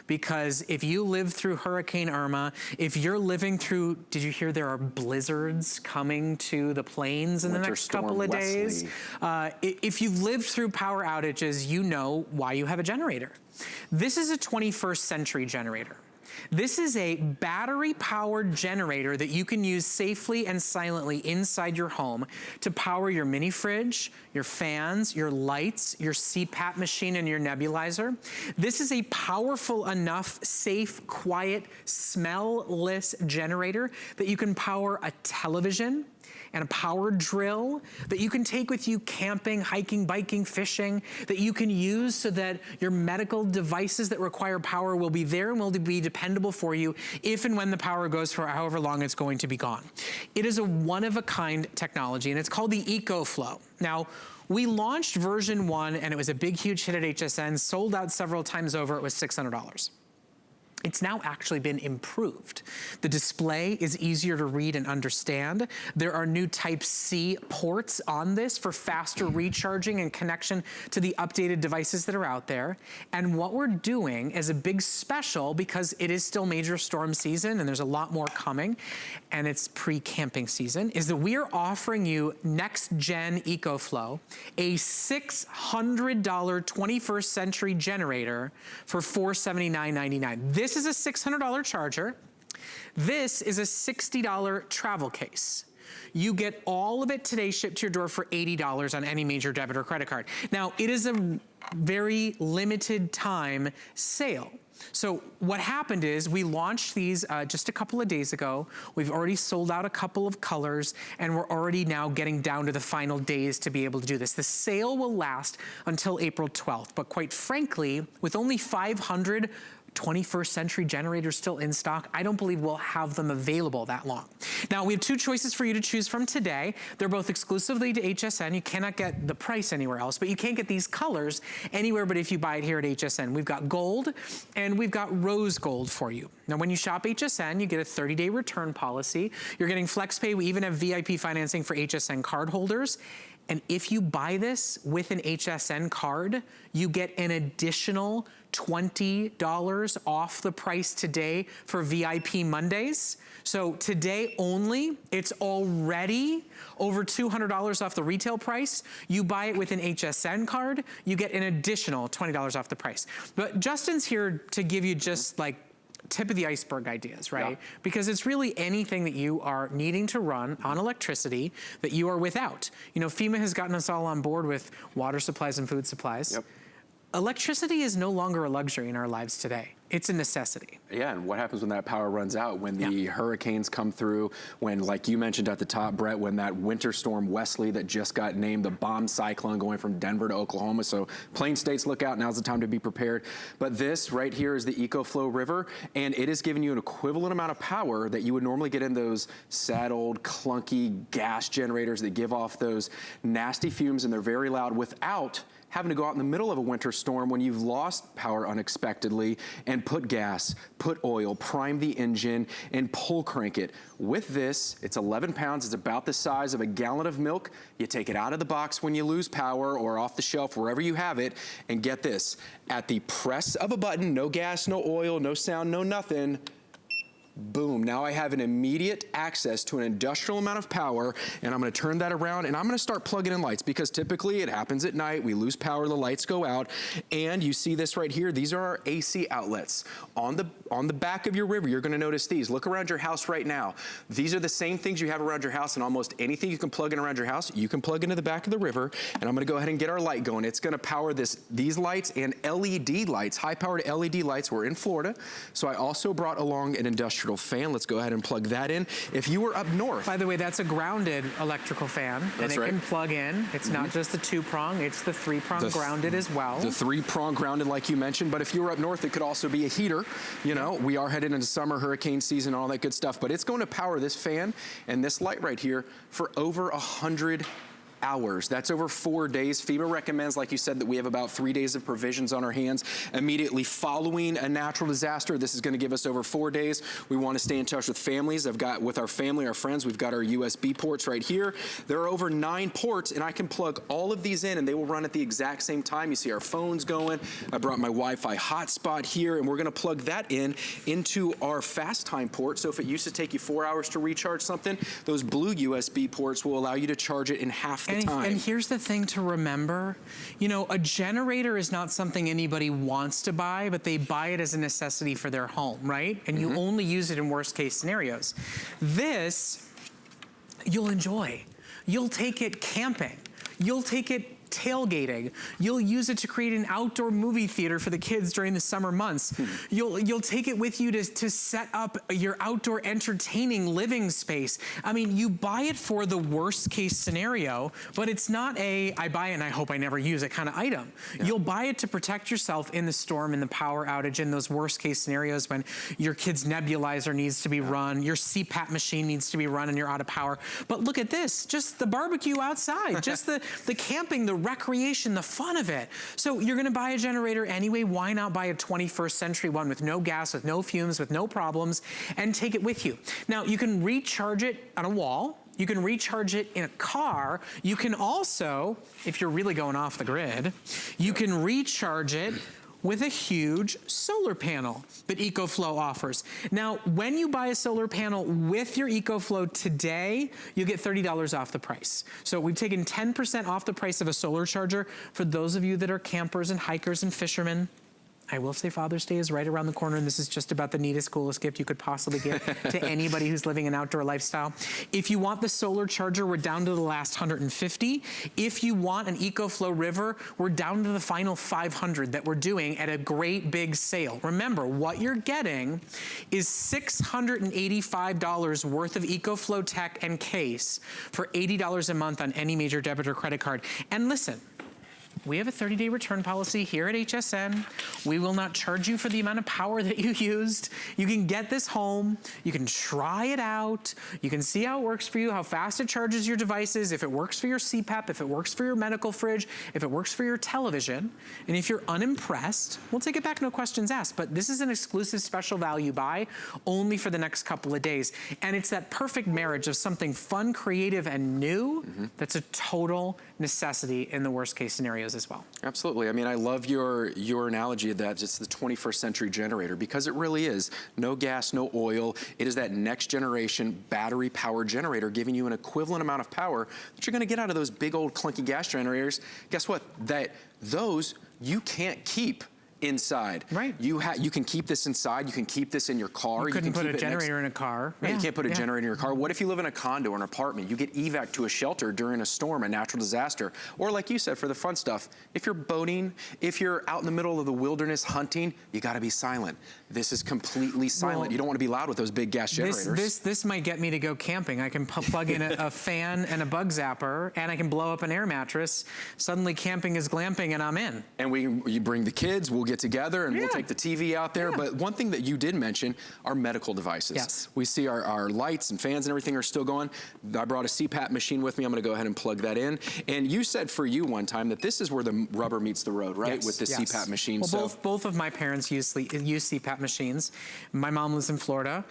because if you lived through Hurricane Irma, if you're living through, did you hear there are blizzards coming to the plains in the next couple of days? If you've lived through power outages, you know why you have a generator. This is a 21st century generator. This is a battery-powered generator that you can use safely and silently inside your home to power your mini fridge, your fans, your lights, your CPAP machine, and your nebulizer. This is a powerful enough, safe, quiet, smell-less generator that you can power a television and a power drill that you can take with you camping, hiking, biking, fishing, that you can use so that your medical devices that require power will be there and will be dependable for you if and when the power goes for however long it's going to be gone. It is a one-of-a-kind technology, and it's called the EcoFlow. Now, we launched version 1, and it was a big, huge hit at HSN, sold out several times over. It was $600. It's now actually been improved. The display is easier to read and understand. There are new Type-C ports on this for faster recharging and connection to the updated devices that are out there. And what we're doing is a big special, because it is still major storm season and there's a lot more coming, and it's pre-camping season, is that we are offering you next-gen EcoFlow, a $600 21st century generator for $479.99. This is a $600 charger. This is a $60 travel case. You get all of it today shipped to your door for $80 on any major debit or credit card. Now, it is a very limited time sale. So what happened is we launched these just a couple of days ago. We've already sold out a couple of colors, and we're already now getting down to the final days to be able to do this. The sale will last until April 12th, but quite frankly, with only 500 21st century generators still in stock, I don't believe we'll have them available that long. Now, we have two choices for you to choose from today. They're both exclusively to HSN. You cannot get the price anywhere else, but you can't get these colors anywhere but if you buy it here at HSN. We've got gold and we've got rose gold for you. Now, when you shop HSN, you get a 30-day return policy. You're getting FlexPay. We even have VIP financing for HSN card holders. And if you buy this with an HSN card, you get an additional $20 off the price today for VIP Mondays. So today only, it's already over $200 off the retail price. You buy it with an HSN card, you get an additional $20 off the price. But Justin's here to give you just like tip of the iceberg ideas, right? Yeah. Because it's really anything that you are needing to run on electricity that you are without. You know, FEMA has gotten us all on board with water supplies and food supplies. Yep. Electricity is no longer a luxury in our lives today. It's a necessity. Yeah, and what happens when that power runs out, when the hurricanes come through, when, like you mentioned at the top, Brett, when that winter storm Wesley that just got named the bomb cyclone going from Denver to Oklahoma. So Plain States, look out, now's the time to be prepared. But this right here is the EcoFlow River, and it is giving you an equivalent amount of power that you would normally get in those sad old clunky gas generators that give off those nasty fumes, and they're very loud, without having to go out in the middle of a winter storm when you've lost power unexpectedly and put gas, put oil, prime the engine, and pull crank it. With this, it's 11 pounds. It's about the size of a gallon of milk. You take it out of the box when you lose power or off the shelf, wherever you have it, and get this. At the press of a button, no gas, no oil, no sound, no nothing, boom, now I have an immediate access to an industrial amount of power, and I'm gonna turn that around and I'm gonna start plugging in lights, because typically it happens at night, we lose power, the lights go out, and you see this right here, these are our AC outlets. On the back of your river, you're gonna notice these. Look around your house right now. These are the same things you have around your house, and almost anything you can plug in around your house, you can plug into the back of the river, and I'm gonna go ahead and get our light going. It's gonna power these lights and LED lights, high-powered LED lights. We're in Florida, so I also brought along an industrial fan. Let's go ahead and plug that in. If you were up north. By the way, that's a grounded electrical fan. That's and it can plug in. It's not just the 2-prong, it's the 3-prong grounded as well. The 3-prong grounded, like you mentioned, but if you were up north, it could also be a heater. You know, we are headed into summer, hurricane season, all that good stuff, but it's going to power this fan and this light right here for over 100 hours. That's over 4 days. FEMA recommends, like you said, that we have about 3 days of provisions on our hands immediately following a natural disaster. This is going to give us over 4 days. We want to stay in touch with families. With our family, our friends, we've got our USB ports right here. There are over 9 ports, and I can plug all of these in, and they will run at the exact same time. You see our phones going. I brought my Wi-Fi hotspot here, and we're going to plug that into our fast time port. So if it used to take you 4 hours to recharge something, those blue USB ports will allow you to charge it in half the time. And here's the thing to remember. You know, a generator is not something anybody wants to buy, but they buy it as a necessity for their home, right? And you only use it in worst case scenarios. This, you'll enjoy. You'll take it camping. You'll take it tailgating. You'll use it to create an outdoor movie theater for the kids during the summer months. You'll take it with you to set up your outdoor entertaining living space. I mean, you buy it for the worst case scenario, but it's not a I buy it and I hope I never use it kind of item. Yeah. You'll buy it to protect yourself in the storm, in the power outage, in those worst case scenarios when your kid's nebulizer needs to be run, your CPAP machine needs to be run and you're out of power. But look at this, just the barbecue outside, just the camping, the recreation, the fun of it. So you're gonna buy a generator anyway, why not buy a 21st century one with no gas, with no fumes, with no problems, and take it with you. Now, you can recharge it on a wall, you can recharge it in a car, you can also, if you're really going off the grid, you can recharge it with a huge solar panel that EcoFlow offers. Now, when you buy a solar panel with your EcoFlow today, you get $30 off the price. So we've taken 10% off the price of a solar charger for those of you that are campers and hikers and fishermen. I will say Father's Day is right around the corner, and this is just about the neatest, coolest gift you could possibly give to anybody who's living an outdoor lifestyle. If you want the solar charger, we're down to the last 150. If you want an EcoFlow River, we're down to the final 500 that we're doing at a great big sale. Remember, what you're getting is $685 worth of EcoFlow tech and case for $80 a month on any major debit or credit card. And listen, we have a 30-day return policy here at HSN. We will not charge you for the amount of power that you used. You can get this home. You can try it out. You can see how it works for you, how fast it charges your devices, if it works for your CPAP, if it works for your medical fridge, if it works for your television. And if you're unimpressed, we'll take it back, no questions asked. But this is an exclusive special value buy only for the next couple of days. And it's that perfect marriage of something fun, creative, and new that's a total necessity in the worst case scenarios as well. Absolutely. I mean, I love your analogy of that. It's the 21st century generator, because it really is. No gas, no oil. It is that next generation battery powered generator giving you an equivalent amount of power that you're going to get out of those big old clunky gas generators. Guess what? Those you can't keep inside. Right. You can keep this inside. You can keep this in your car. You couldn't put a generator in a car. Right, you can't put a generator in your car. What if you live in a condo or an apartment? You get evac to a shelter during a storm, a natural disaster. Or like you said, for the fun stuff, if you're boating, if you're out in the middle of the wilderness hunting, you gotta be silent. This is completely silent. Well, you don't want to be loud with those big gas generators. This might get me to go camping. I can plug in a fan and a bug zapper, and I can blow up an air mattress. Suddenly camping is glamping and I'm in. And you bring the kids, we'll get together and we'll take the TV out there. But one thing that you did mention are medical devices. Yes. We see our lights and fans and everything are still going. I brought a CPAP machine with me. I'm gonna go ahead and plug that in. And you said for you one time that this is where the rubber meets the road, right? Yes. With the CPAP machine. Well, both of my parents use CPAP machines. My mom lives in Florida.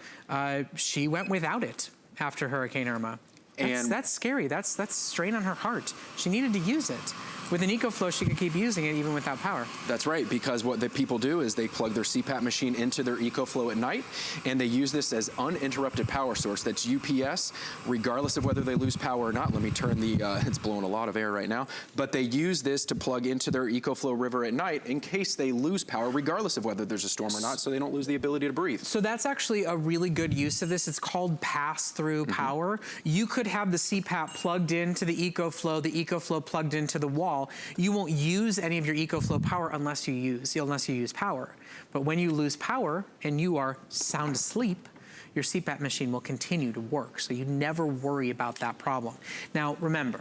She went without it after Hurricane Irma. That's scary. That's strain on her heart. She needed to use it. With an EcoFlow, she could keep using it even without power. That's right, because what the people do is they plug their CPAP machine into their EcoFlow at night, and they use this as uninterrupted power source. That's UPS, regardless of whether they lose power or not. Let me turn the, it's blowing a lot of air right now, but they use this to plug into their EcoFlow River at night in case they lose power, regardless of whether there's a storm or not, so they don't lose the ability to breathe. So that's actually a really good use of this. It's called pass-through power. You could have the CPAP plugged into the EcoFlow plugged into the wall. You won't use any of your EcoFlow power unless you use power. But when you lose power and you are sound asleep, your CPAP machine will continue to work. So you never worry about that problem. Now remember,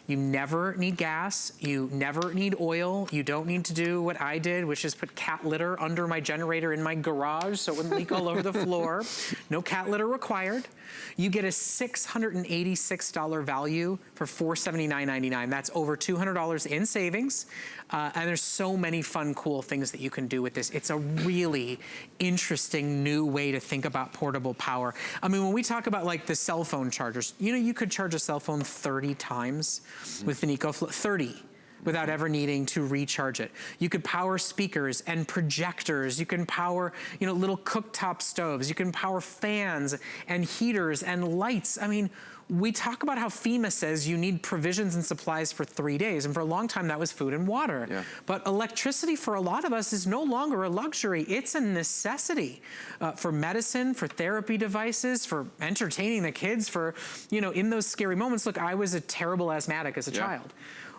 You never need gas, you never need oil, you don't need to do what I did, which is put cat litter under my generator in my garage so it wouldn't leak all over the floor. No cat litter required. You get a $686 value for $479.99. That's over $200 in savings. And there's so many fun, cool things that you can do with this. It's a really interesting new way to think about portable power. I mean, when we talk about like the cell phone chargers, you know, you could charge a cell phone 30 times with an EcoFlow, 30. Without ever needing to recharge it. You could power speakers and projectors. You can power, you know, little cooktop stoves. You can power fans and heaters and lights. I mean, we talk about how FEMA says you need provisions and supplies for 3 days, and for a long time that was food and water. Yeah. But electricity for a lot of us is no longer a luxury, it's a necessity for medicine, for therapy devices, for entertaining the kids, for, you know, in those scary moments. Look, I was a terrible asthmatic as a child.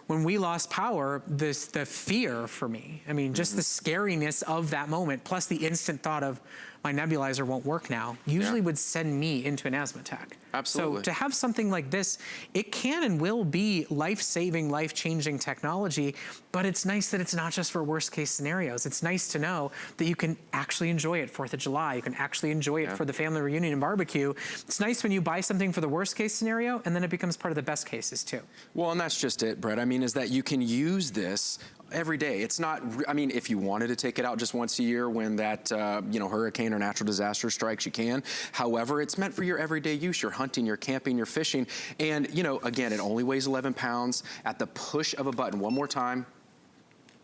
When we lost power, the fear for me, I mean, just the scariness of that moment, plus the instant thought of my nebulizer won't work now, usually would send me into an asthma attack. Absolutely. So to have something like this, it can and will be life-saving, life-changing technology, but it's nice that it's not just for worst-case scenarios. It's nice to know that you can actually enjoy it 4th of July. You can actually enjoy it for the family reunion and barbecue. It's nice when you buy something for the worst-case scenario, and then it becomes part of the best cases, too. Well, and that's just it, Brett. I mean, is that you can use this every day. It's not, I mean, if you wanted to take it out just once a year when that, you know, hurricane or natural disaster strikes, you can. However, it's meant for your everyday use. You're hunting, you're camping, you're fishing. And, you know, again, it only weighs 11 pounds. At the push of a button, one more time,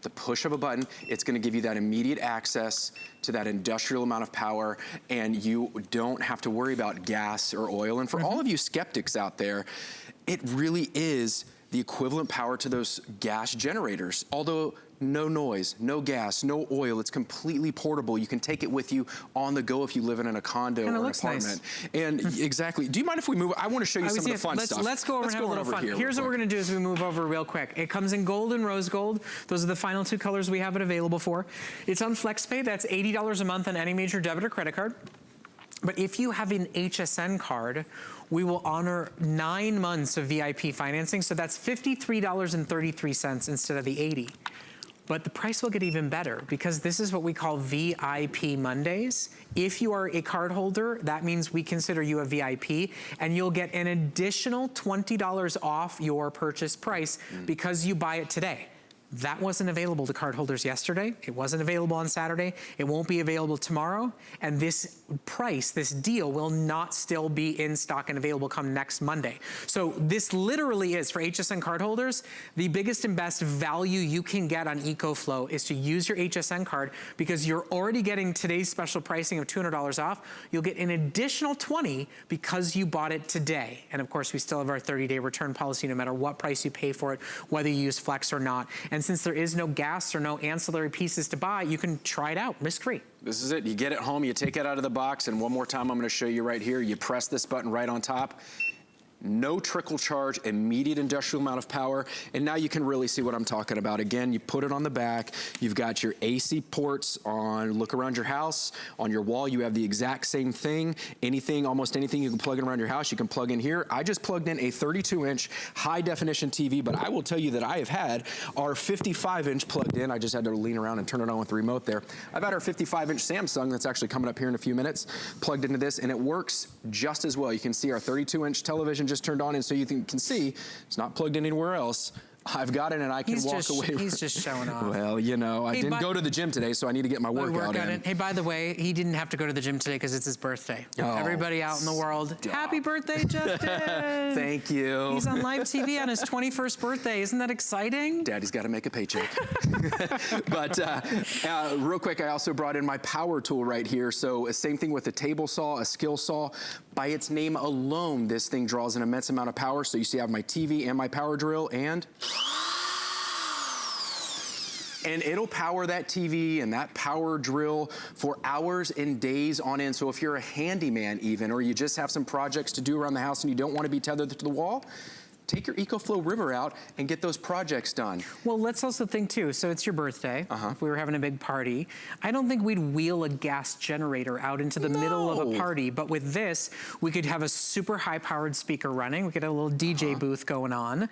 the push of a button, it's gonna give you that immediate access to that industrial amount of power, and you don't have to worry about gas or oil. And for all of you skeptics out there, it really is the equivalent power to those gas generators. Although no noise, no gas, no oil, it's completely portable. You can take it with you on the go if you live in a condo or an apartment. Nice. And exactly. Do you mind if we move? I want to show you some of the fun stuff. Let's go over and have a little fun. Here's what we're going to do as we move over real quick. It comes in gold and rose gold. Those are the final 2 colors we have it available for. It's on FlexPay. That's $80 a month on any major debit or credit card. But if you have an HSN card, we will honor 9 months of VIP financing. So that's $53.33 instead of the $80. But the price will get even better because this is what we call VIP Mondays. If you are a card holder, that means we consider you a VIP, and you'll get an additional $20 off your purchase price because you buy it today. That wasn't available to cardholders yesterday. It wasn't available on Saturday. It won't be available tomorrow. And this price, this deal will not still be in stock and available come next Monday. So this literally is, for HSN cardholders, the biggest and best value you can get on EcoFlow is to use your HSN card because you're already getting today's special pricing of $200 off. You'll get an additional $20 because you bought it today. And of course, we still have our 30-day return policy no matter what price you pay for it, whether you use Flex or not. And since there is no gas or no ancillary pieces to buy, you can try it out risk-free. This is it. You get it home, you take it out of the box, and one more time I'm going to show you right here. You press this button right on top. No trickle charge, immediate industrial amount of power, and now you can really see what I'm talking about. Again, you put it on the back, you've got your AC ports on, look around your house, on your wall, you have the exact same thing. Anything, almost anything you can plug in around your house, you can plug in here. I just plugged in a 32-inch high-definition TV, but I will tell you that I have had our 55-inch plugged in. I just had to lean around and turn it on with the remote there. I've had our 55-inch Samsung that's actually coming up here in a few minutes, plugged into this, and it works just as well. You can see our 32-inch television just turned on, and so you can see it's not plugged in anywhere else. I've got it and I can walk away. He's just showing off. Well, you know, I didn't go to the gym today, so I need to get my workout in. Hey, by the way, he didn't have to go to the gym today because it's his birthday. Everybody out in the world, happy birthday, Justin. Thank you. He's on live TV on his 21st birthday. Isn't that exciting? Daddy's got to make a paycheck. But real quick, I also brought in my power tool right here. So same thing with a table saw, a skill saw. By its name alone, this thing draws an immense amount of power. So you see I have my TV and my power drill, and it'll power that TV and that power drill for hours and days on end. So if you're a handyman even, or you just have some projects to do around the house and you don't want to be tethered to the wall, take your EcoFlow river out and get those projects done. Well, let's also think too, so it's your birthday. If we were having a big party, I don't think we'd wheel a gas generator out into the middle of a party, but with this, we could have a super high-powered speaker running. We could have a little DJ booth going on.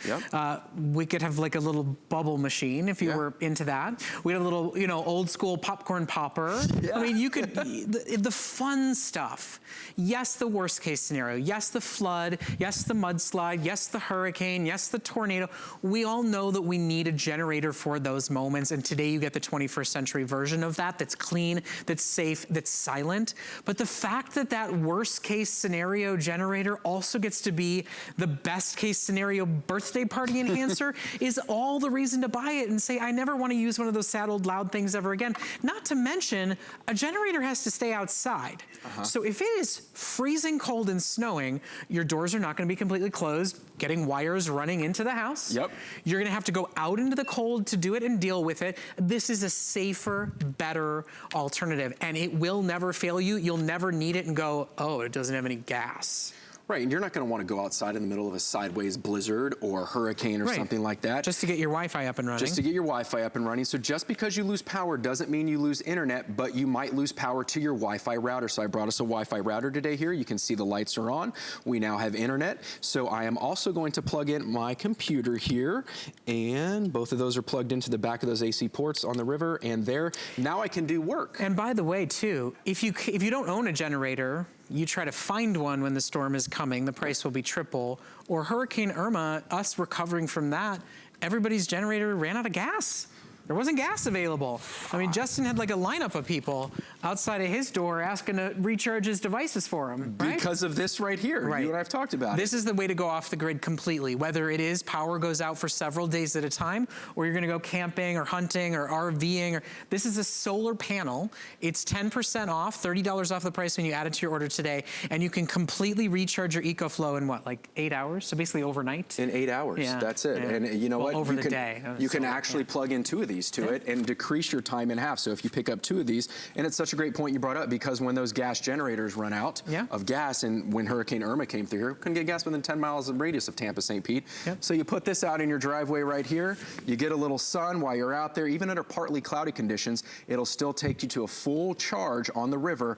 We could have like a little bubble machine if you were into that. We had a little, you know, old school popcorn popper. I mean, you could, the fun stuff. Yes, the worst case scenario. Yes, the flood. Yes, the mudslide. Yes, the hurricane. Yes, the tornado. We all know that we need a generator for those moments, and today you get the 21st century version of that that's clean, that's safe, that's silent. But the fact that that worst case scenario generator also gets to be the best case scenario birthday party enhancer is all the reason to buy it and say, I never want to use one of those sad old loud things ever again. Not to mention, a generator has to stay outside. So if it is freezing cold and snowing, your doors are not going to be completely closed, getting wires running into the house. You're going to have to go out into the cold to do it and deal with it. This is a safer, better alternative, and it will never fail you. You'll never need it and go, oh, it doesn't have any gas. Right, and you're not going to want to go outside in the middle of a sideways blizzard or hurricane or something like that. Just to get your Wi-Fi up and running. Just to get your Wi-Fi up and running. So just because you lose power doesn't mean you lose internet, but you might lose power to your Wi-Fi router. So I brought us a Wi-Fi router today here. You can see the lights are on. We now have internet. So I am also going to plug in my computer here, and both of those are plugged into the back of those AC ports on the river, and there, now I can do work. And by the way, too, if you don't own a generator, you try to find one when the storm is coming, the price will be triple. Or Hurricane Irma, us recovering from that, everybody's generator ran out of gas. There wasn't gas available. I mean, Justin had like a lineup of people outside of his door asking to recharge his devices for him, right? Because of this right here, you and I have talked about it. This is the way to go off the grid completely, whether it is power goes out for several days at a time, or you're gonna go camping or hunting or RVing, or this is a solar panel. It's 10% off, $30 off the price when you add it to your order today, and you can completely recharge your EcoFlow in what, like 8 hours? So basically overnight? In 8 hours, that's it. And you know what? Over the day. You can actually plug in 2 of these to it and decrease your time in half. So if you pick up 2 of these, and it's such a great point you brought up, because when those gas generators run out of gas, and when Hurricane Irma came through here, couldn't get gas within 10 miles of radius of Tampa, St. Pete. So you put this out in your driveway right here, you get a little sun while you're out there, even under partly cloudy conditions, it'll still take you to a full charge on the river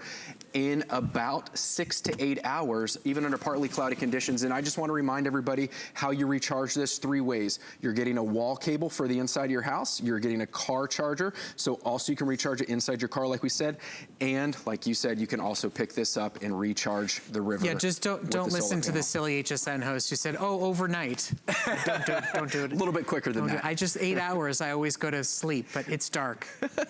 in about 6 to 8 hours, even under partly cloudy conditions. And I just want to remind everybody how you recharge this 3 ways. You're getting a wall cable for the inside of your house, you're getting a car charger, so also you can recharge it inside your car like we said, and like you said, you can also pick this up and recharge the river. Yeah, just don't listen to the silly HSN host who said, oh, overnight. Don't do it. A little bit quicker than that. I just 8 hours, I always go to sleep, but it's dark.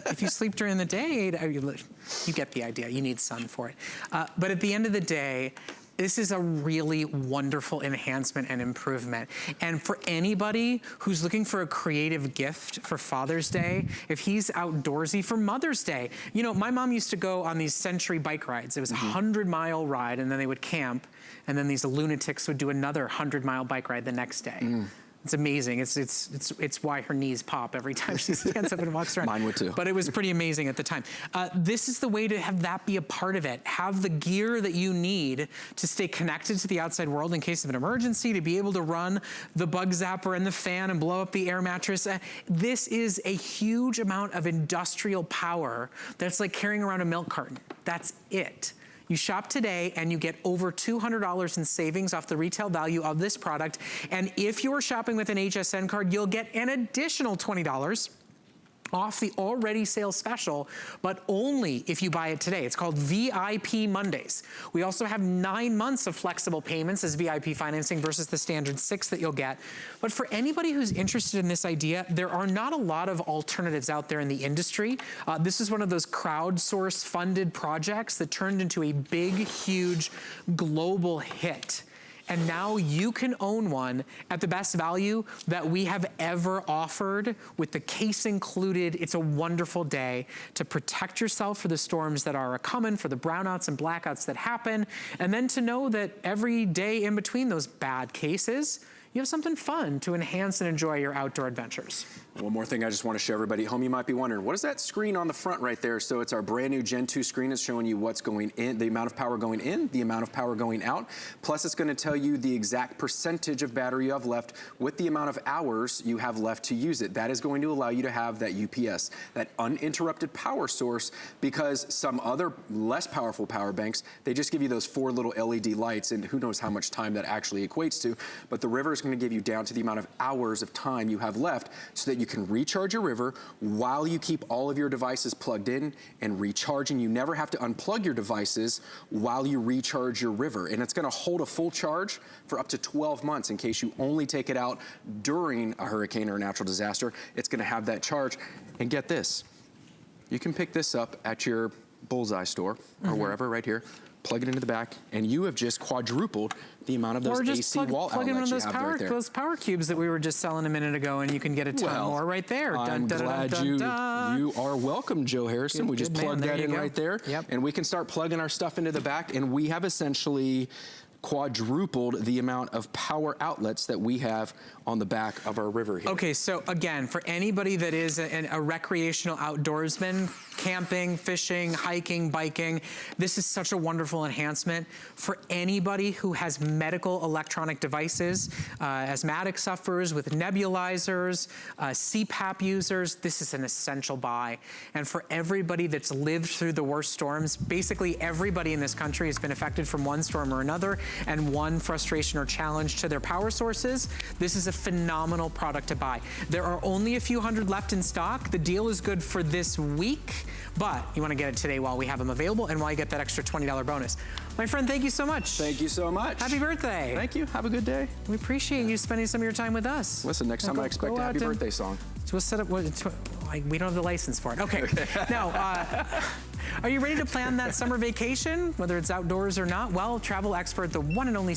If you sleep during the day, you get the idea. You need sun for it. But at the end of the day, this is a really wonderful enhancement and improvement. And for anybody who's looking for a creative gift for Father's Day, if he's outdoorsy for Mother's Day, you know, my mom used to go on these Century bike rides. It was a 100-mile ride, and then they would camp, and then these lunatics would do another 100-mile bike ride the next day. It's amazing. It's why her knees pop every time she stands up and walks around. Mine would too. But it was pretty amazing at the time. This is the way to have that be a part of it. Have the gear that you need to stay connected to the outside world in case of an emergency, to be able to run the bug zapper and the fan and blow up the air mattress. This is a huge amount of industrial power that's like carrying around a milk carton. That's it. You shop today and you get over $200 in savings off the retail value of this product. And if you're shopping with an HSN card, you'll get an additional $20 off the already sale special, but only if you buy it today. It's called VIP Mondays. We also have 9 months of flexible payments as VIP financing versus the standard 6 that you'll get. But for anybody who's interested in this idea, there are not a lot of alternatives out there in the industry. This is one of those crowdsource funded projects that turned into a big, huge global hit. And now you can own one at the best value that we have ever offered, with the case included. It's a wonderful day to protect yourself for the storms that are coming, for the brownouts and blackouts that happen, and then to know that every day in between those bad cases, you have something fun to enhance and enjoy your outdoor adventures. One more thing I just want to show everybody at home. You might be wondering, what is that screen on the front right there? So it's our brand new Gen 2 screen. It's showing you what's going in, the amount of power going in, the amount of power going out. Plus it's going to tell you the exact percentage of battery you have left with the amount of hours you have left to use it. That is going to allow you to have that UPS, that uninterrupted power source, because some other less powerful power banks, they just give you those 4 little LED lights, and who knows how much time that actually equates to. But the River is going to give you down to the amount of hours of time you have left so that you can recharge your River while you keep all of your devices plugged in and recharging. You never have to unplug your devices while you recharge your River. And it's going to hold a full charge for up to 12 months in case you only take it out during a hurricane or a natural disaster. It's going to have that charge. And get this, you can pick this up at your Bullseye store or wherever right here, plug it into the back, and you have just quadrupled the amount of those AC wall outlets you have right there. Those power cubes that we were just selling a minute ago, and you can get a ton more right there. I'm glad you are welcome, Joe Harrison. We just plugged that in right there, and we can start plugging our stuff into the back, and we have essentially quadrupled the amount of power outlets that we have on the back of our River here. Okay, so again, for anybody that is a recreational outdoorsman, camping, fishing, hiking, biking, this is such a wonderful enhancement. For anybody who has medical electronic devices, asthmatic sufferers with nebulizers, CPAP users, this is an essential buy. And for everybody that's lived through the worst storms, basically everybody in this country has been affected from one storm or another, and one frustration or challenge to their power sources, this is a phenomenal product to buy. There are only a few hundred left in stock. The deal is good for this week, but you want to get it today while we have them available and while you get that extra $20 bonus. My friend, thank you so much. Thank you so much. Happy birthday. Thank you. Have a good day. We appreciate you spending some of your time with us. Listen, next time I expect a happy birthday song. We'll set up, we don't have the license for it. Okay. Now, are you ready to plan that summer vacation, whether it's outdoors or not? Well, travel expert, the one and only